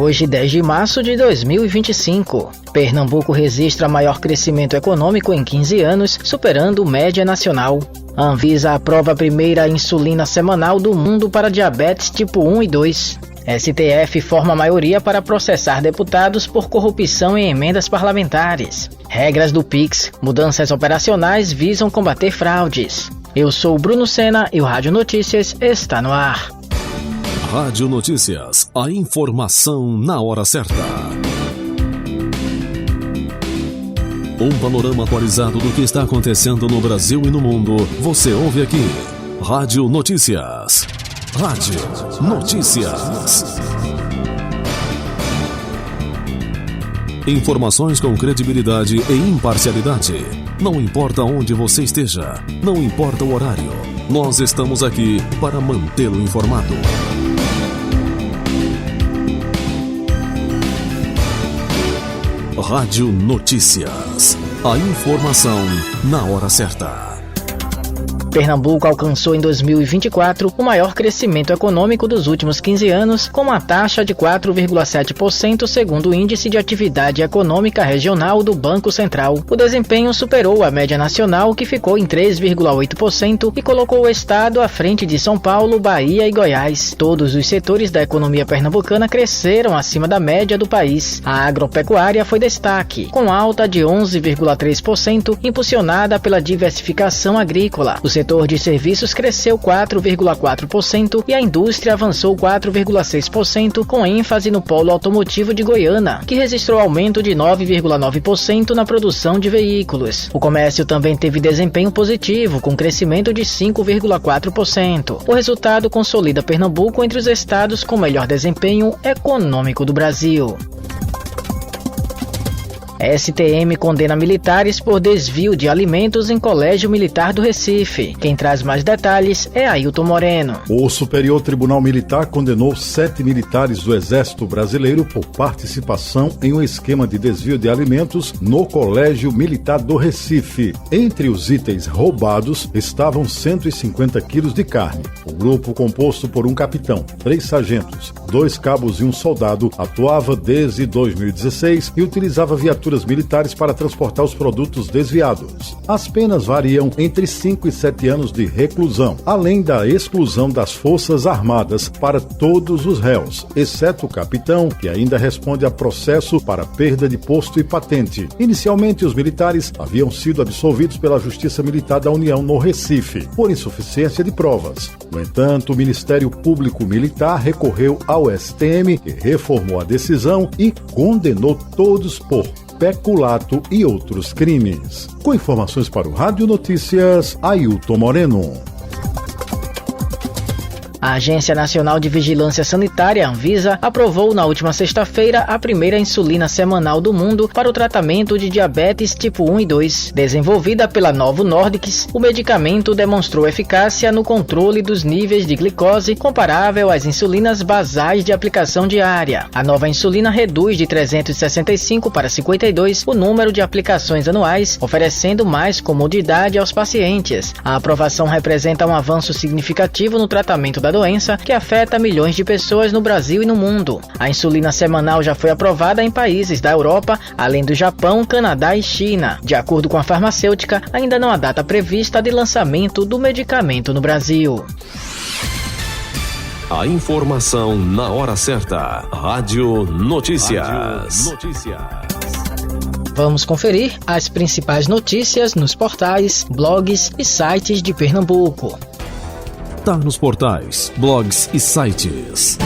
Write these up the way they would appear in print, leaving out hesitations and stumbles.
Hoje, 10 de março de 2025, Pernambuco registra maior crescimento econômico em 15 anos, superando média nacional. A Anvisa aprova a primeira insulina semanal do mundo para diabetes tipo 1 e 2. STF forma maioria para processar deputados por corrupção em emendas parlamentares. Regras do Pix, mudanças operacionais visam combater fraudes. Eu sou Bruno Sena e o Rádio Notícias está no ar. Rádio Notícias, a informação na hora certa. Um panorama atualizado do que está acontecendo no Brasil e no mundo, você ouve aqui. Rádio Notícias. Rádio Notícias. Informações com credibilidade e imparcialidade. Não importa onde você esteja, não importa o horário, nós estamos aqui para mantê-lo informado. Rádio Notícias. A informação na hora certa. Pernambuco alcançou em 2024 o maior crescimento econômico dos últimos 15 anos, com uma taxa de 4,7% segundo o Índice de Atividade Econômica Regional do Banco Central. O desempenho superou a média nacional, que ficou em 3,8%, e colocou o estado à frente de São Paulo, Bahia e Goiás. Todos os setores da economia pernambucana cresceram acima da média do país. A agropecuária foi destaque, com alta de 11,3%, impulsionada pela diversificação agrícola. O setor de serviços cresceu 4,4% e a indústria avançou 4,6%, com ênfase no polo automotivo de Goiânia, que registrou aumento de 9,9% na produção de veículos. O comércio também teve desempenho positivo, com crescimento de 5,4%. O resultado consolida Pernambuco entre os estados com melhor desempenho econômico do Brasil. STM condena militares por desvio de alimentos em Colégio Militar do Recife. Quem traz mais detalhes é Ailton Moreno. O Superior Tribunal Militar condenou 7 militares do Exército Brasileiro por participação em um esquema de desvio de alimentos no Colégio Militar do Recife. Entre os itens roubados estavam 150 quilos de carne. O grupo, composto por um capitão, 3 sargentos, 2 cabos e um soldado, atuava desde 2016 e utilizava viaturas militares para transportar os produtos desviados. As penas variam entre 5 e 7 anos de reclusão, além da exclusão das Forças Armadas para todos os réus, exceto o capitão, que ainda responde a processo para perda de posto e patente. Inicialmente, os militares haviam sido absolvidos pela Justiça Militar da União no Recife, por insuficiência de provas. No entanto, o Ministério Público Militar recorreu ao STM, que reformou a decisão e condenou todos por peculato e outros crimes. Com informações para o Rádio Notícias, Ailton Moreno. A Agência Nacional de Vigilância Sanitária, Anvisa, aprovou na última sexta-feira a primeira insulina semanal do mundo para o tratamento de diabetes tipo 1 e 2. Desenvolvida pela Novo Nordisk, o medicamento demonstrou eficácia no controle dos níveis de glicose comparável às insulinas basais de aplicação diária. A nova insulina reduz de 365 para 52 o número de aplicações anuais, oferecendo mais comodidade aos pacientes. A aprovação representa um avanço significativo no tratamento da doença, que afeta milhões de pessoas no Brasil e no mundo. A insulina semanal já foi aprovada em países da Europa, além do Japão, Canadá e China. De acordo com a farmacêutica, ainda não há data prevista de lançamento do medicamento no Brasil. A informação na hora certa. Rádio Notícias. Vamos conferir as principais notícias nos portais, blogs e sites de Pernambuco. Tá nos portais, blogs e sites.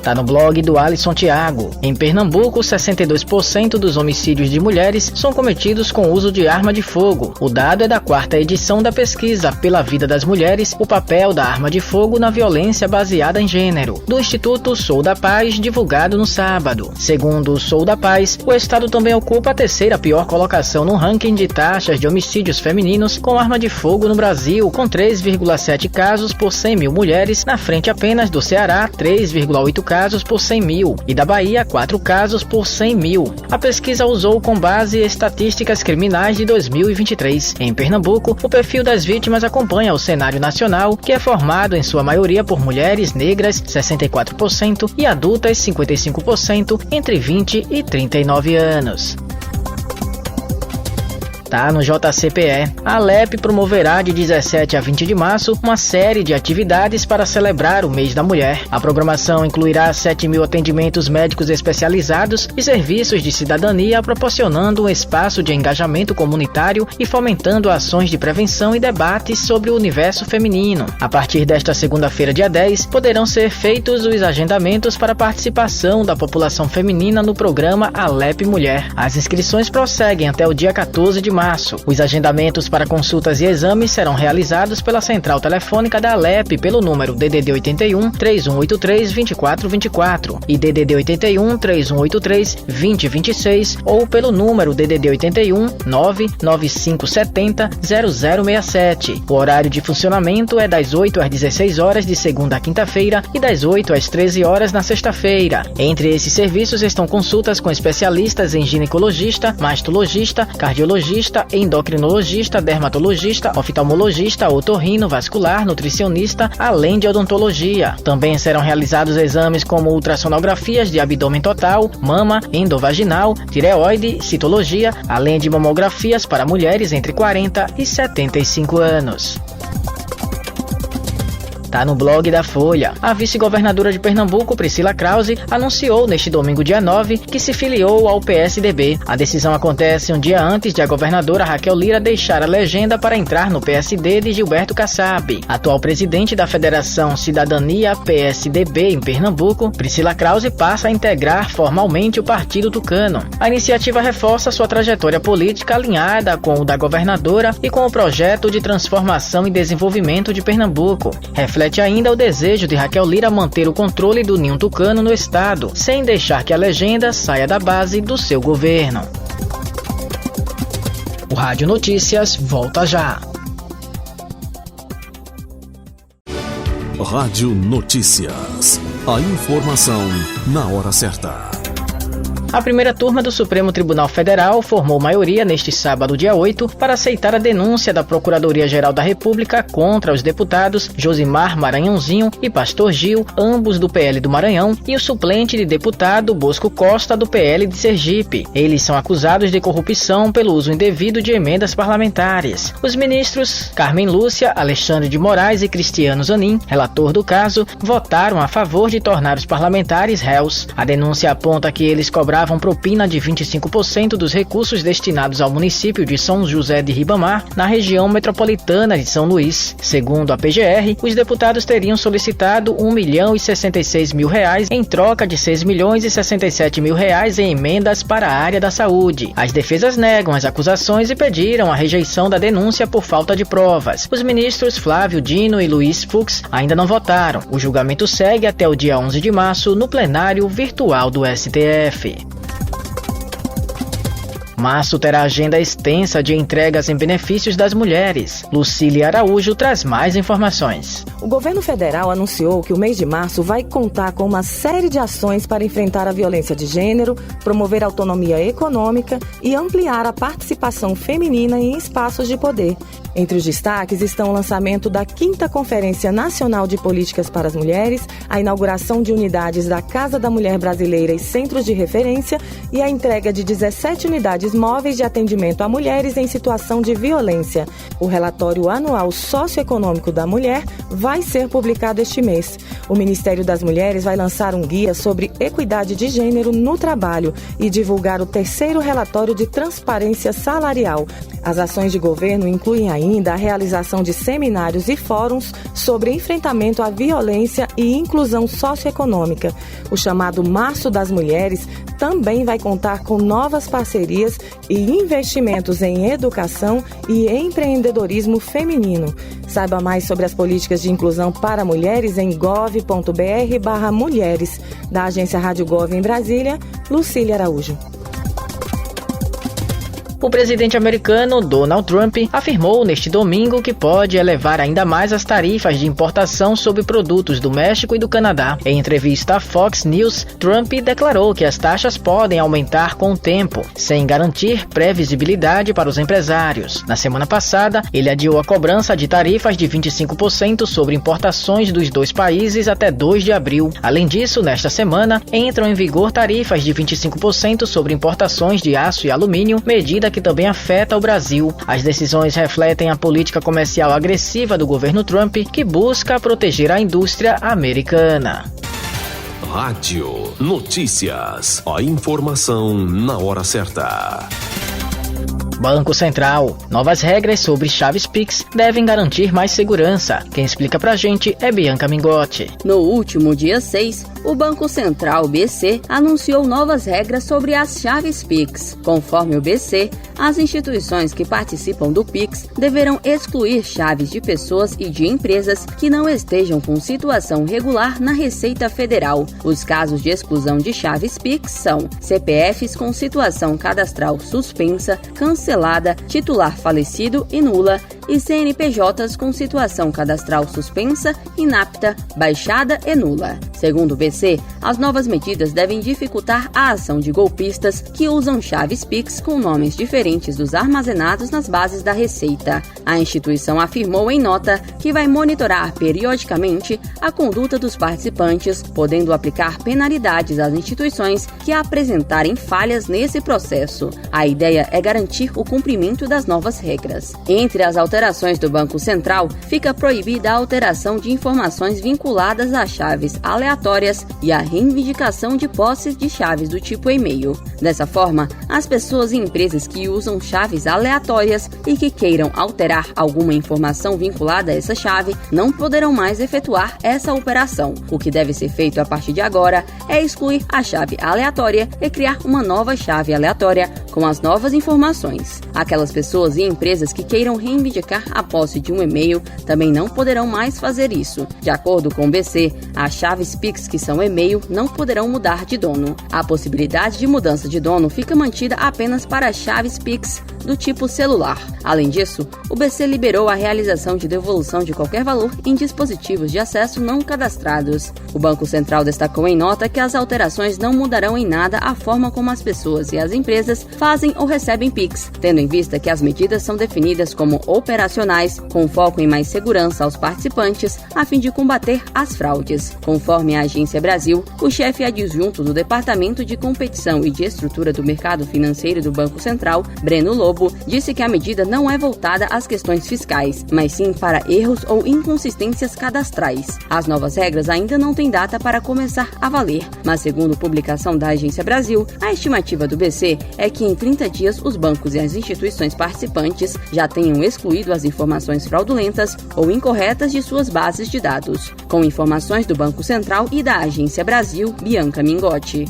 Tá no blog do Alisson Thiago. Em Pernambuco, 62% dos homicídios de mulheres são cometidos com uso de arma de fogo. O dado é da 4ª edição da pesquisa Pela Vida das Mulheres, o papel da arma de fogo na violência baseada em gênero, do Instituto Sou da Paz, divulgado no sábado. Segundo o Sou da Paz, o estado também ocupa a 3ª pior colocação no ranking de taxas de homicídios femininos com arma de fogo no Brasil, com 3,7 casos por 100 mil mulheres, na frente apenas do Ceará, 3,8 casos casos por 100 mil e da Bahia 4 casos por 100 mil. A pesquisa usou com base estatísticas criminais de 2023. Em Pernambuco, o perfil das vítimas acompanha o cenário nacional, que é formado em sua maioria por mulheres negras, 64%, e adultas, 55%, entre 20 e 39 anos. Tá no JCPE. A ALEP promoverá de 17 a 20 de março uma série de atividades para celebrar o mês da mulher. A programação incluirá 7 mil atendimentos médicos especializados e serviços de cidadania, proporcionando um espaço de engajamento comunitário e fomentando ações de prevenção e debates sobre o universo feminino. A partir desta segunda-feira, dia 10, poderão ser feitos os agendamentos para a participação da população feminina no programa ALEP Mulher. As inscrições prosseguem até o dia 14 de março. Os agendamentos para consultas e exames serão realizados pela central telefônica da ALEP pelo número DDD 81 3183 2424 e DDD 81 3183 2026 ou pelo número DDD 81 99570 0067. O horário de funcionamento é das 8 às 16 horas de segunda a quinta-feira e das 8 às 13 horas na sexta-feira. Entre esses serviços estão consultas com especialistas em ginecologista, mastologista, cardiologista, endocrinologista, dermatologista, oftalmologista, otorrino, vascular, nutricionista, além de odontologia. Também serão realizados exames como ultrassonografias de abdômen total, mama, endovaginal, tireoide, citologia, além de mamografias para mulheres entre 40 e 75 anos. Tá no blog da Folha. A vice-governadora de Pernambuco, Priscila Krause, anunciou neste domingo, dia 9, que se filiou ao PSDB. A decisão acontece um dia antes de a governadora Raquel Lira deixar a legenda para entrar no PSD de Gilberto Kassab. Atual presidente da Federação Cidadania PSDB em Pernambuco, Priscila Krause passa a integrar formalmente o Partido Tucano. A iniciativa reforça sua trajetória política alinhada com o da governadora e com o projeto de transformação e desenvolvimento de Pernambuco. Reflete ainda o desejo de Raquel Lira manter o controle do Ninho Tucano no estado, sem deixar que a legenda saia da base do seu governo. O Rádio Notícias volta já. Rádio Notícias. A informação na hora certa. A primeira turma do Supremo Tribunal Federal formou maioria neste sábado, dia 8, para aceitar a denúncia da Procuradoria-Geral da República contra os deputados Josimar Maranhãozinho e Pastor Gil, ambos do PL do Maranhão, e o suplente de deputado Bosco Costa, do PL de Sergipe. Eles são acusados de corrupção pelo uso indevido de emendas parlamentares. Os ministros Carmen Lúcia, Alexandre de Moraes e Cristiano Zanin, relator do caso, votaram a favor de tornar os parlamentares réus. A denúncia aponta que eles cobraram propina de 25% dos recursos destinados ao município de São José de Ribamar, na região metropolitana de São Luís. Segundo a PGR, os deputados teriam solicitado R$1.066.000 em troca de R$6.067.000 em emendas para a área da saúde. As defesas negam as acusações e pediram a rejeição da denúncia por falta de provas. Os ministros Flávio Dino e Luiz Fux ainda não votaram. O julgamento segue até o dia 11 de março no plenário virtual do STF. Março terá agenda extensa de entregas em benefícios das mulheres. Lucília Araújo traz mais informações. O governo federal anunciou que o mês de março vai contar com uma série de ações para enfrentar a violência de gênero, promover a autonomia econômica e ampliar a participação feminina em espaços de poder. Entre os destaques estão o lançamento da 5ª Conferência Nacional de Políticas para as Mulheres, a inauguração de unidades da Casa da Mulher Brasileira e centros de referência e a entrega de 17 unidades móveis de atendimento a mulheres em situação de violência. O relatório anual socioeconômico da mulher vai ser publicado este mês. O Ministério das Mulheres vai lançar um guia sobre equidade de gênero no trabalho e divulgar o 3º relatório de transparência salarial. As ações de governo incluem ainda a realização de seminários e fóruns sobre enfrentamento à violência e inclusão socioeconômica. O chamado Março das Mulheres também vai contar com novas parcerias e investimentos em educação e empreendedorismo feminino. Saiba mais sobre as políticas de inclusão para mulheres em gov.br/mulheres. Da agência Rádio Gov em Brasília, Lucília Araújo. O presidente americano Donald Trump afirmou neste domingo que pode elevar ainda mais as tarifas de importação sobre produtos do México e do Canadá. Em entrevista à Fox News, Trump declarou que as taxas podem aumentar com o tempo, sem garantir previsibilidade para os empresários. Na semana passada, ele adiou a cobrança de tarifas de 25% sobre importações dos dois países até 2 de abril. Além disso, nesta semana, entram em vigor tarifas de 25% sobre importações de aço e alumínio, medida que também afeta o Brasil. As decisões refletem a política comercial agressiva do governo Trump, que busca proteger a indústria americana. Rádio Notícias. A informação na hora certa. Banco Central. Novas regras sobre chaves Pix devem garantir mais segurança. Quem explica pra gente é Bianca Mingotti. No último dia 6, o Banco Central BC anunciou novas regras sobre as chaves Pix. Conforme o BC, as instituições que participam do Pix deverão excluir chaves de pessoas e de empresas que não estejam com situação regular na Receita Federal. Os casos de exclusão de chaves Pix são CPFs com situação cadastral suspensa, cancelada, titular falecido e nula, e CNPJs com situação cadastral suspensa, inapta, baixada e nula. Segundo o BC, as novas medidas devem dificultar a ação de golpistas que usam chaves Pix com nomes diferentes dos armazenados nas bases da Receita. A instituição afirmou em nota que vai monitorar periodicamente a conduta dos participantes, podendo aplicar penalidades às instituições que apresentarem falhas nesse processo. A ideia é garantir o cumprimento das novas regras. Entre as alterações do Banco Central, fica proibida a alteração de informações vinculadas a chaves aleatórias e a reivindicação de posses de chaves do tipo e-mail. Dessa forma, as pessoas e empresas que usam chaves aleatórias e que queiram alterar alguma informação vinculada a essa chave não poderão mais efetuar essa operação. O que deve ser feito a partir de agora é excluir a chave aleatória e criar uma nova chave aleatória com as novas informações. Aquelas pessoas e empresas que queiram reivindicar a posse de um e-mail também não poderão mais fazer isso. De acordo com o BC, as chaves Pix que são e-mail não poderão mudar de dono. A possibilidade de mudança de dono fica mantida apenas para chaves Pix do tipo celular. Além disso, o BC liberou a realização de devolução de qualquer valor em dispositivos de acesso não cadastrados. O Banco Central destacou em nota que as alterações não mudarão em nada a forma como as pessoas e as empresas fazem ou recebem Pix, tendo em vista que as medidas são definidas como operacionais, com foco em mais segurança aos participantes, a fim de combater as fraudes. Conforme a Agência Brasil, o chefe adjunto do Departamento de Competição e de Estrutura do Mercado Financeiro do Banco Central, Breno Lobo, disse que a medida não é voltada às questões fiscais, mas sim para erros ou inconsistências cadastrais. As novas regras ainda não têm data para começar a valer, mas segundo publicação da Agência Brasil, a estimativa do BC é que em 30 dias os bancos e as instituições participantes já tenham excluído as informações fraudulentas ou incorretas de suas bases de dados. Com informações do Banco Central e da Agência Brasil, Bianca Mingotti.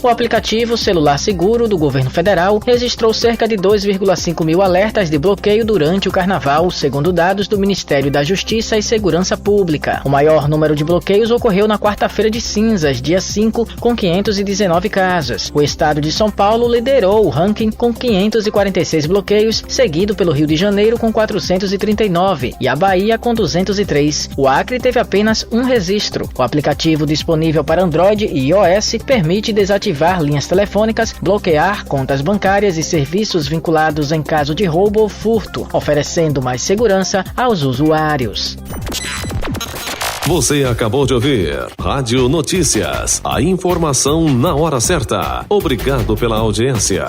O aplicativo Celular Seguro do governo federal registrou cerca de 2,5 mil alertas de bloqueio durante o carnaval, segundo dados do Ministério da Justiça e Segurança Pública. O maior número de bloqueios ocorreu na quarta-feira de cinzas, dia 5, com 519 casos. O estado de São Paulo liderou o ranking com 546 bloqueios, seguido pelo Rio de Janeiro com 439 e a Bahia com 203. O Acre teve apenas um registro. O aplicativo disponível para Android e iOS permite desativar linhas telefônicas, bloquear contas bancárias e serviços vinculados em caso de roubo ou furto, oferecendo mais segurança aos usuários. Você acabou de ouvir Rádio Notícias, a informação na hora certa. Obrigado pela audiência.